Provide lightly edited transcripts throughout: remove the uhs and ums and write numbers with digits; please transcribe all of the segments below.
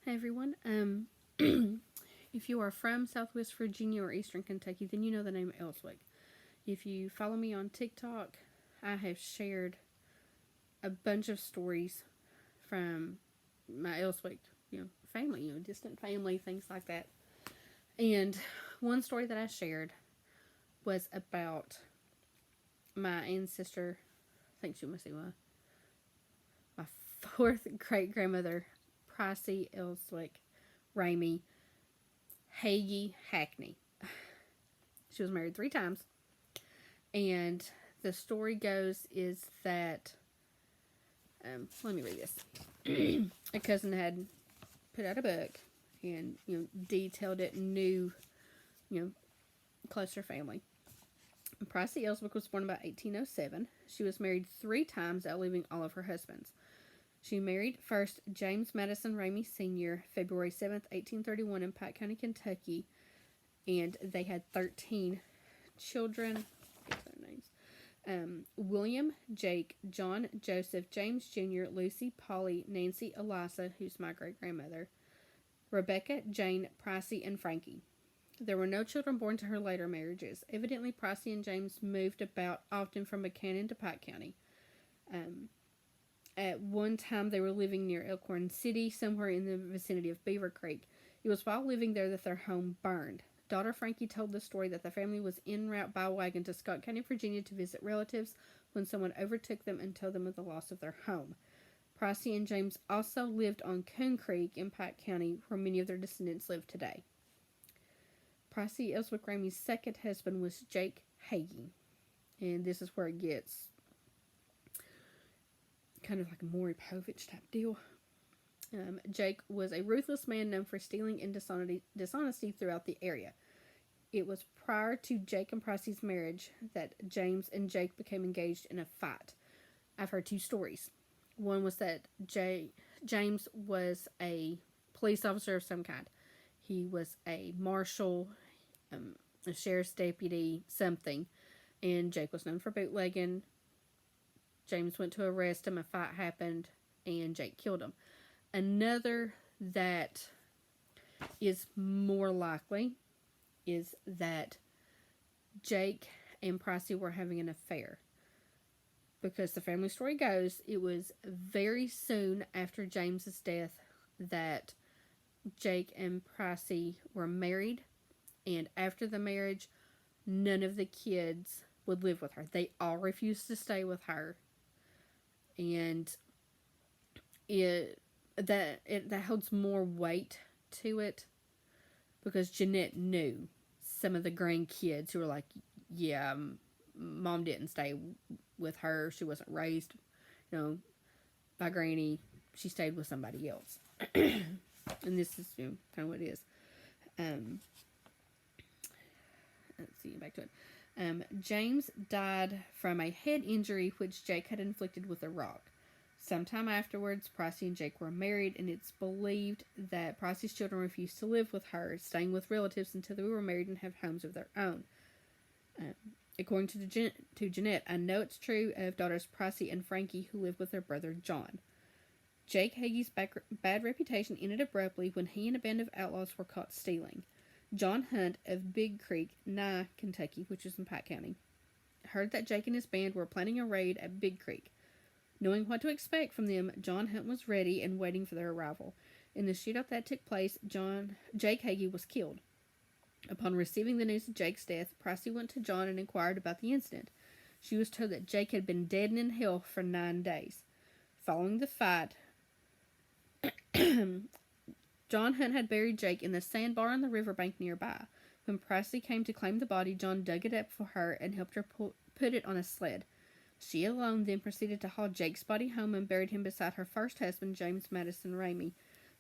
Hey everyone. If you are from Southwest Virginia or Eastern Kentucky, then you know the name Elswick. If you follow me on TikTok, I have shared a bunch of stories from my Elswick, family, distant family, things like that. And one story that I shared was about my ancestor. I think she must be my fourth great grandmother, Pricy, Elswick, Ramey, Hackney. She was married 3 times, and the story goes is that let me read this. A cousin had put out a book and detailed it and knew closer family. Pricy Elswick was born about 1807. She was married 3 times, outliving all of her husbands. She married first James Madison Ramey Sr. February 7th, 1831 in Pike County, Kentucky, and they had 13 children. Get their names. William, Jake, John, Joseph, James Jr., Lucy, Polly, Nancy, Eliza, who's my great-grandmother, Rebecca, Jane, Pricy, and Frankie. There were no children born to her later marriages. Evidently, Pricy and James moved about often from Buchanan to Pike County. At one time, they were living near Elkhorn City, somewhere in the vicinity of Beaver Creek. It was while living there that their home burned. Daughter Frankie told the story that the family was en route by wagon to Scott County, Virginia to visit relatives when someone overtook them and told them of the loss of their home. Pricy and James also lived on Coon Creek in Pike County, where many of their descendants live today. Pricy Elswick Ramey's second husband was Jake Hagee, and this is where it gets kind of like a Maury Povich type deal. Jake was a ruthless man known for stealing and dishonesty throughout the area. It was prior to Jake and Pricy's marriage that James and Jake became engaged in a fight. I've heard 2 stories. One was that James was a police officer of some kind. He was a marshal, a sheriff's deputy, something, and Jake was known for bootlegging. James went to arrest him, a fight happened, and Jake killed him. Another that is more likely is that Jake and Pricy were having an affair. Because the family story goes, it was very soon after James's death that Jake and Pricy were married, and after the marriage, none of the kids would live with her. They all refused to stay with her, and that holds more weight to it because Jeanette knew some of the grandkids who were like, yeah, mom didn't stay with her. She wasn't raised, by Granny. She stayed with somebody else. And this is kind of what it is. Let's see, back to it. James died from a head injury which Jake had inflicted with a rock. Sometime afterwards, Pricy and Jake were married, and it's believed that Pricy's children refused to live with her, staying with relatives until they were married and have homes of their own. According to Jeanette, I know it's true of daughters Pricy and Frankie who live with their brother John. Jake Hagee's bad reputation ended abruptly when he and a band of outlaws were caught stealing. John Hunt of Big Creek, Nye, Kentucky, which is in Pike County, heard that Jake and his band were planning a raid at Big Creek. Knowing what to expect from them, John Hunt was ready and waiting for their arrival. In the shootout that took place, Jake Hagee was killed. Upon receiving the news of Jake's death, Pricy went to John and inquired about the incident. She was told that Jake had been dead and in hell for 9 days. Following the fight, John Hunt had buried Jake in the sandbar on the riverbank nearby. When Pricy came to claim the body, John dug it up for her and helped her put it on a sled. She alone then proceeded to haul Jake's body home and buried him beside her first husband, James Madison Ramey.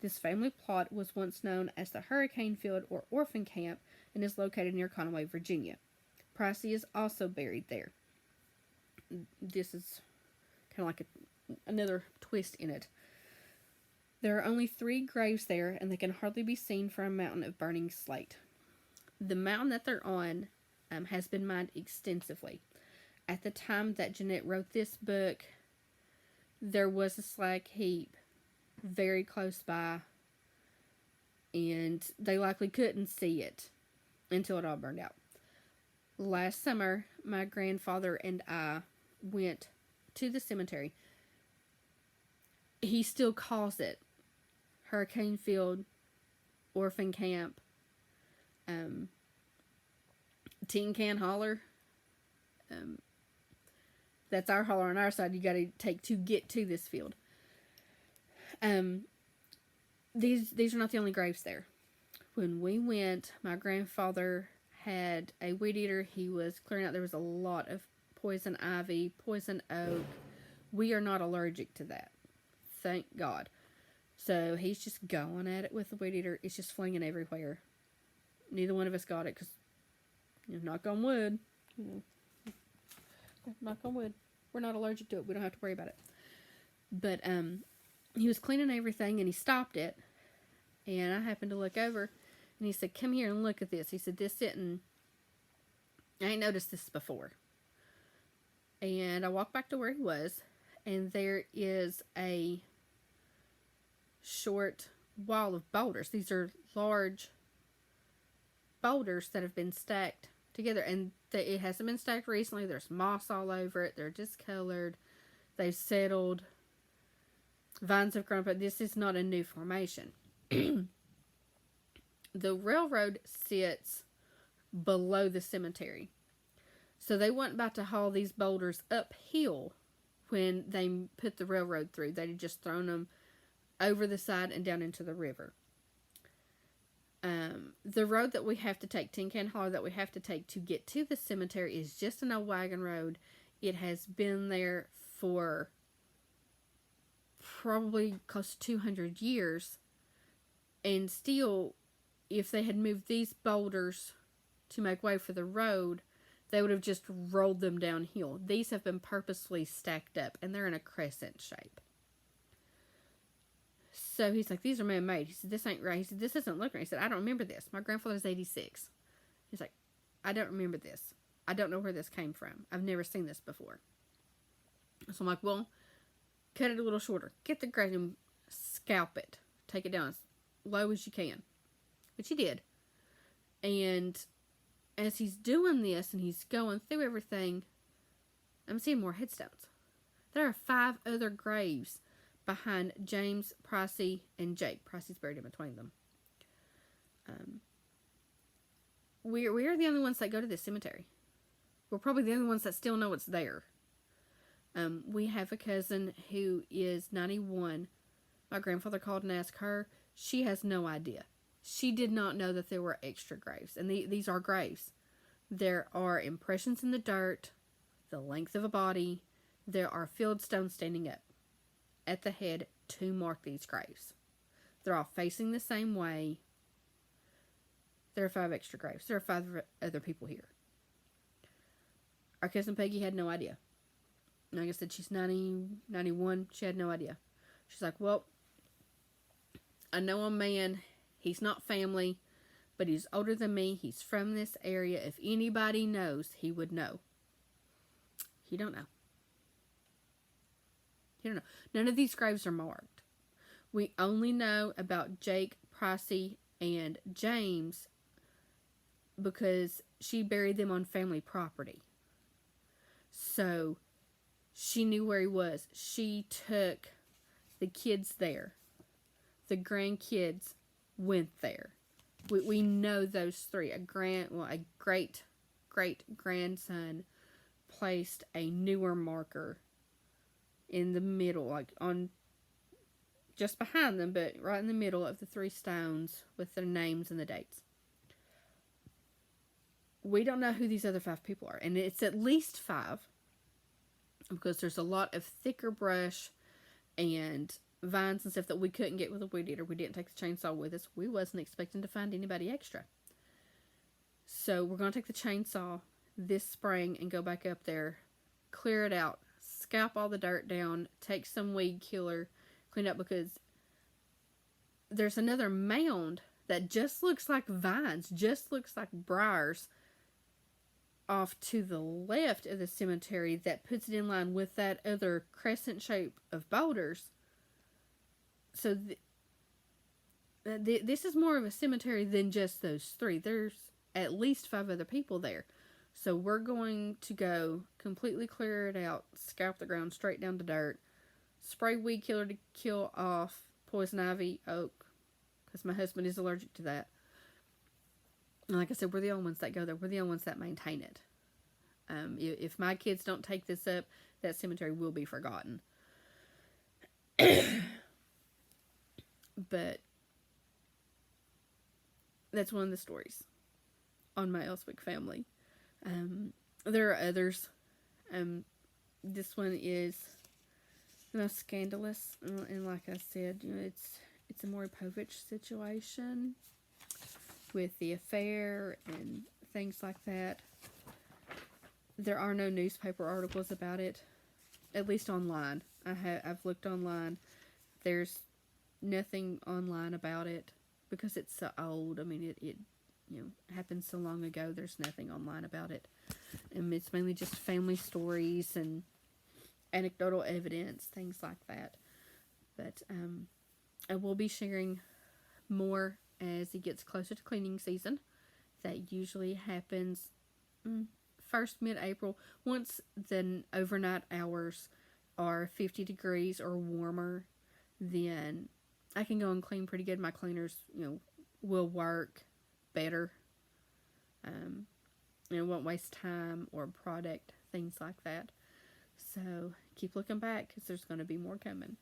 This family plot was once known as the Hurricane Field or Orphan Camp and is located near Conway, Virginia. Pricy is also buried there. This is kind of like another twist in it. There are only 3 graves there, and they can hardly be seen from a mountain of burning slate. The mountain that they're on has been mined extensively. At the time that Jeanette wrote this book, there was a slag heap very close by and they likely couldn't see it until it all burned out. Last summer, my grandfather and I went to the cemetery. He still calls it Hurricane Field, Orphan Camp, Tin Can Holler. That's our holler on our side. You got to take to get to this field. These are not the only graves there. When we went, my grandfather had a weed eater. He was clearing out. There was a lot of poison ivy, poison oak. We are not allergic to that. Thank God. So he's just going at it with the weed eater. It's just flinging everywhere. Neither one of us got it because, knock on wood. Knock on wood. We're not allergic to it. We don't have to worry about it. But he was cleaning everything and he stopped it. And I happened to look over and he said, "Come here and look at this." He said, "This isn't, I ain't noticed this before." And I walked back to where he was, and there is a short wall of boulders. These are large boulders that have been stacked together, and it hasn't been stacked recently. There's moss all over it. They're discolored. They've settled. Vines have grown up, but this is not a new formation. The railroad sits below the cemetery. So they weren't about to haul these boulders uphill when they put the railroad through. They had just thrown them over the side and down into the river. The road that we have to take, Tin Can Holler, that we have to take to get to the cemetery is just an old wagon road. It has been there for probably close to 200 years. And still, if they had moved these boulders to make way for the road, they would have just rolled them downhill. These have been purposely stacked up, and they're in a crescent shape. So he's like, "These are man-made." He said, "This ain't right." He said, "This isn't looking right." He said, "I don't remember this. My grandfather's 86. He's like, "I don't remember this. I don't know where this came from. I've never seen this before." So I'm like, "Well, cut it a little shorter. Get the grave and scalp it. Take it down as low as you can." Which he did. And as he's doing this and he's going through everything, I'm seeing more headstones. There are 5 other graves behind James, Pricy, and Jake. Pricy's buried in between them. We are the only ones that go to this cemetery. We're probably the only ones that still know it's there. We have a cousin who is 91. My grandfather called and asked her. She has no idea. She did not know that there were extra graves. And these are graves. There are impressions in the dirt, the length of a body. There are field stones standing up at the head to mark these graves. They're all facing the same way. There are 5 extra graves. There are 5 other people here. Our cousin Peggy had no idea. Like I said, she's 90, 91. She had no idea. She's like, "Well, I know a man. He's not family, but he's older than me. He's from this area. If anybody knows, he would know." He don't know. He don't know. None of these graves are marked. We only know about Jake, Pricy, and James because she buried them on family property. So she knew where he was. She took the kids there. The grandkids went there. We know those 3. A great grandson placed a newer marker in the middle, like on just behind them, but right in the middle of the 3 stones with their names and the dates. We don't know who these other 5 people are, and it's at least 5 because there's a lot of thicker brush and vines and stuff that we couldn't get with a weed eater. We didn't take the chainsaw with us. We wasn't expecting to find anybody extra. So we're going to take the chainsaw this spring and go back up there, clear it out, scalp all the dirt down, take some weed killer, clean up, because there's another mound that just looks like vines, just looks like briars off to the left of the cemetery that puts it in line with that other crescent shape of boulders. So this is more of a cemetery than just those three. There's at least 5 other people there. So we're going to go completely clear it out, scalp the ground straight down to dirt, spray weed killer to kill off poison ivy, oak, because my husband is allergic to that. And like I said, we're the only ones that go there. We're the only ones that maintain it. If my kids don't take this up, that cemetery will be forgotten. But that's one of the stories on my Elswick family. There are others. This one is the most scandalous, and like I said, it's a Maury Povich situation with the affair and things like that. There are no newspaper articles about it, at least online. I've looked online. There's nothing online about it because it's so old. I mean, it happened so long ago. There's nothing online about it. It's mainly just family stories and anecdotal evidence, things like that. But I will be sharing more as it gets closer to cleaning season. That usually happens first mid-April. Once the overnight hours are 50 degrees or warmer, then I can go and clean pretty good. My cleaners, will work better. Won't waste time or product, things like that. So keep looking back because there's going to be more coming.